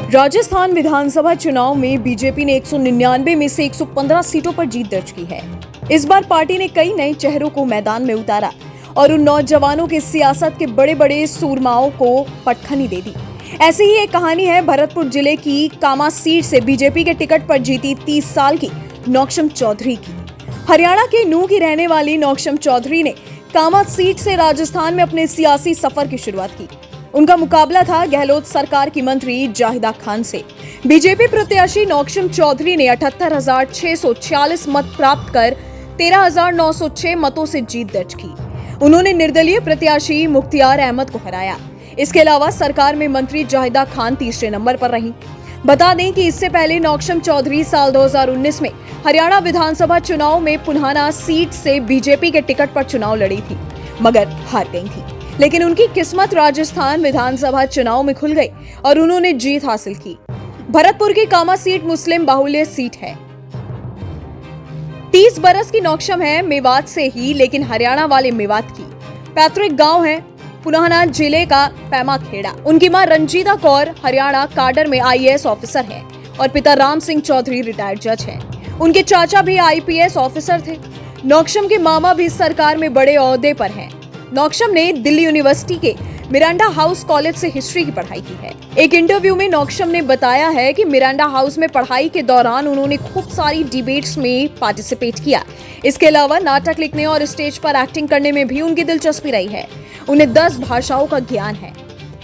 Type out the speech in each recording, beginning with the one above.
राजस्थान विधानसभा चुनाव में बीजेपी ने 199 में से 115 सीटों पर जीत दर्ज की है। इस बार पार्टी ने कई नए चेहरों को मैदान में उतारा और उन नौजवानों के सियासत के बड़े बड़े सूरमाओं को पटखनी दे दी। ऐसी ही एक कहानी है भरतपुर जिले की कामा सीट से बीजेपी के टिकट पर जीती 30 साल की नौक्षम चौधरी की। हरियाणा के नूंह की रहने वाली नौक्षम चौधरी ने कामा सीट से राजस्थान में अपने सियासी सफर की शुरुआत की। उनका मुकाबला था गहलोत सरकार की मंत्री जाहिदा खान से। बीजेपी प्रत्याशी नौक्षम चौधरी ने 78,646 मत प्राप्त कर 13,906 मतों से जीत दर्ज की। उन्होंने निर्दलीय प्रत्याशी मुख्तियार अहमद को हराया। इसके अलावा सरकार में मंत्री जाहिदा खान तीसरे नंबर पर रहीं। बता दें कि इससे पहले नौक्षम चौधरी साल 2019 में हरियाणा विधानसभा चुनाव में पुन्हाना सीट से बीजेपी के टिकट पर चुनाव लड़ी थी, मगर हार गई थी। लेकिन उनकी किस्मत राजस्थान विधानसभा चुनाव में खुल गई और उन्होंने जीत हासिल की। भरतपुर की कामा सीट मुस्लिम बाहुल्य सीट है। 30 बरस की नौक्षम है, मेवात से ही, लेकिन हरियाणा वाले मेवात की। पैतृक गांव है पुन्हाना जिले का पैमा खेड़ा। उनकी मां रंजीता कौर हरियाणा काडर में IAS ऑफिसर है और पिता राम सिंह चौधरी रिटायर्ड जज हैं। उनके चाचा भी IPS ऑफिसर थे। नौक्षम के मामा भी सरकार में बड़े ओहदे पर हैं। नौक्षम ने दिल्ली यूनिवर्सिटी के मिरांडा हाउस कॉलेज से हिस्ट्री की पढ़ाई की है। एक इंटरव्यू में नौक्षम ने बताया है कि मिरांडा हाउस में पढ़ाई के दौरान उन्होंने खूब सारी डिबेट्स में पार्टिसिपेट किया। इसके अलावा नाटक लिखने और स्टेज पर एक्टिंग करने में भी उनकी दिलचस्पी रही है। उन्हें 10 भाषाओं का ज्ञान है।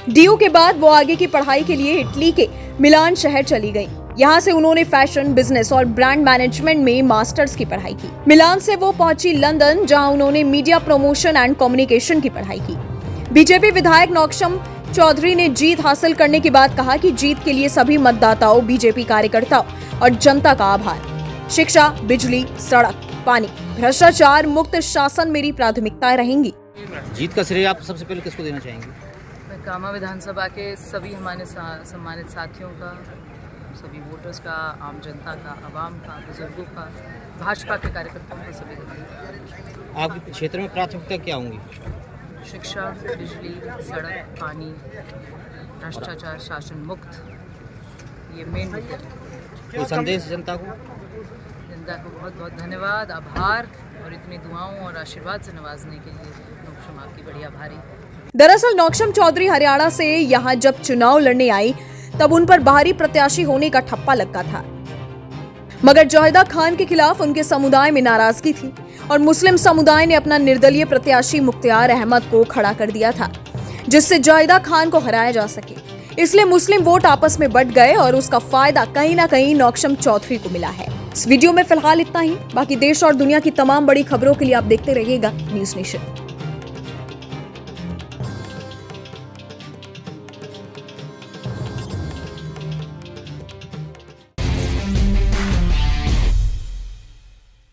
DU के बाद वो आगे की पढ़ाई के लिए इटली के मिलान शहर चली गई। यहाँ से उन्होंने फैशन, बिजनेस और ब्रांड मैनेजमेंट में मास्टर्स की पढ़ाई की। मिलान से वो पहुंची लंदन, जहां उन्होंने मीडिया प्रमोशन एंड कम्युनिकेशन की पढ़ाई की। बीजेपी विधायक नौक्षम चौधरी ने जीत हासिल करने के बाद कहा कि जीत के लिए सभी मतदाताओं, बीजेपी कार्यकर्ताओं और जनता का आभार। शिक्षा, बिजली, सड़क, पानी, भ्रष्टाचार मुक्त शासन मेरी प्राथमिकताएं रहेंगी। जीत का श्रेय आप सबसे पहले किसको देना चाहेंगे? मैं कामा विधानसभा के सभी हमारे सम्मानित साथियों का, सभी वोटर्स का, आम जनता का, आवाम का, बुजुर्गों का, भाजपा के कार्यकर्ताओं का, सभी का। आपके क्षेत्र में प्राथमिकता क्या होंगी? शिक्षा, बिजली, सड़क, पानी, भ्रष्टाचार, शासन मुक्त, ये मेन मुद्दे हैं। कोई संदेश जनता को? जनता को बहुत बहुत धन्यवाद, आभार और इतनी दुआओं और आशीर्वाद से नवाजने के लिए नौक्षम आपकी बड़ी आभारी। दरअसल नौक्षम चौधरी हरियाणा से यहाँ जब चुनाव लड़ने आई तब उन पर बाहरी प्रत्याशी होने का ठप्पा लगा था, मगर जाहिदा खान के खिलाफ उनके समुदाय में नाराजगी थी और मुस्लिम समुदाय ने अपना निर्दलीय प्रत्याशी मुख्तियार अहमद को खड़ा कर दिया था, जिससे जाहिदा खान को हराया जा सके। इसलिए मुस्लिम वोट आपस में बंट गए और उसका फायदा कहीं ना कहीं नौक्षम चौधरी को मिला है। इस वीडियो में फिलहाल इतना ही। बाकी देश और दुनिया की तमाम बड़ी खबरों के लिए आप देखते रहिएगा न्यूज़ नेशन।